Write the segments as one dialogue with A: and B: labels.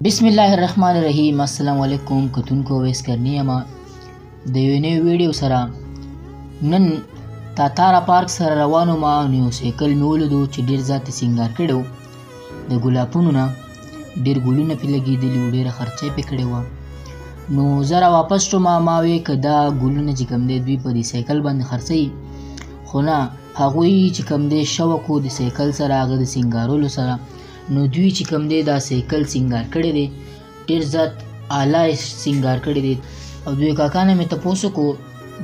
A: बिस्मिल्लाहिर्रहमानिर्रहीम। अस्सलाम वालेकुम कतुनको वेस करनी अमा د یو نوې ویډیو سره نن تاتارا پارک سره روانو ما نو سایکل مې ولیدو چې ډېر زیات سینګار کړی و. د ګلابونو نه ډېر ګلونه پرې لګېدلي وو، ډېره خرچه یې پرې کړې وه. نو زه راواپس شوم، ما وې که دا ګلونه چې کوم دی دوی په دې سایکل باندې خرڅوي، خو نه، هغوی چې کوم دی شوق و د سایکل سره، هغه د سینګارولو سره. نو دوی چې کوم دی دا سایکل سینګار کړی دی، ډېر زیات اعلی یې سینګار کړی دی. او دوی کاکا نه مې تپوس وکړو،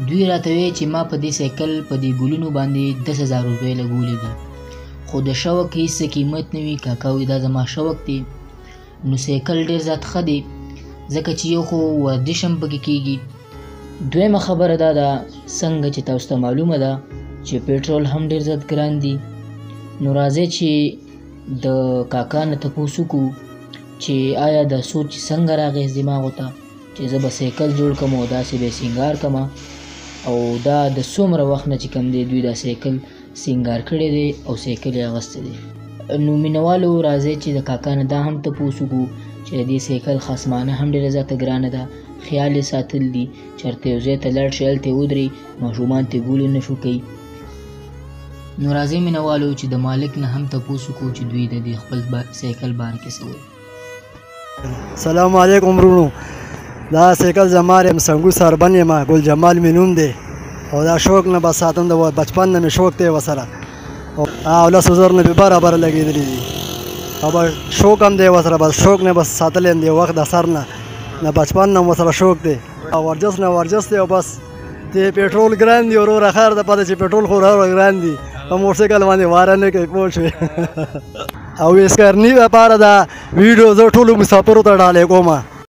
A: دوی راته وایي چې ما په دې سایکل په دې ګلونو باندې 10,000 روپۍ لګولي دي، خو د شوق هېڅ قیمت نه وي. کاکا وایي دا زما شوق دی. نو سایکل ډېر زیات ښه دی، ځکه چې یو خو ورزش هم پکې کېږي. دویمه خبره دا ده، څنګه چې تاسو ته معلومه ده چې پیټرول هم ډېر زیات ګران دی. نو راځئ چې د کاکا نه تپوس وکړو چې آیا دا سوچ څنګه راغی دماغو ته چې زه به سایکل جوړ کړم او داسې به یې سینګار کړم، او دا د څومره وخت نه چې کوم دی دوی دا سایکل سینګار کړی دی او سایکل یې اغوستی دی. نو مینهوالو راځئ چې د کاکا نه دا هم تپوس وکړو چې د دې سایکل خصمانه هم ډېره زیاته ګرانه ده، خیال یې ساتل دي، چېرته یو ځای ته لاړ شي هلته یې ودرئ، ماشومان ترې ګولې نه شو کوي. نو راځئ مینهوالو چې د مالک نه هم تپوس وکړو چې دوی د دې خپل سایکل باره کې څه وایي.
B: سلام علیکم ورونو، دا سایکل زما یم سنګو سربن یم، ګل جمال مې نوم دی، او دا شوق نه به ساتم، د بچپن نه مې شوق دی ورسره، او 10,000 نه به برابر لګېدلي دي، او به شوق هم دی ورسره، بس شوق نه به ساتلی یم د وخت د سر نه بچپن نه ورسره شوق دی، او ورجس نه ورجس دی، او بس د پیټرول ګران دی وروره، خیر ده پته چې پیټرول خو ګران دی، په موټرسایکل باندې واره نه کوي پوه شوې. او اسکرني لپاره دا ویډیو زه ټولو مسافرو ته ډالۍ کوم.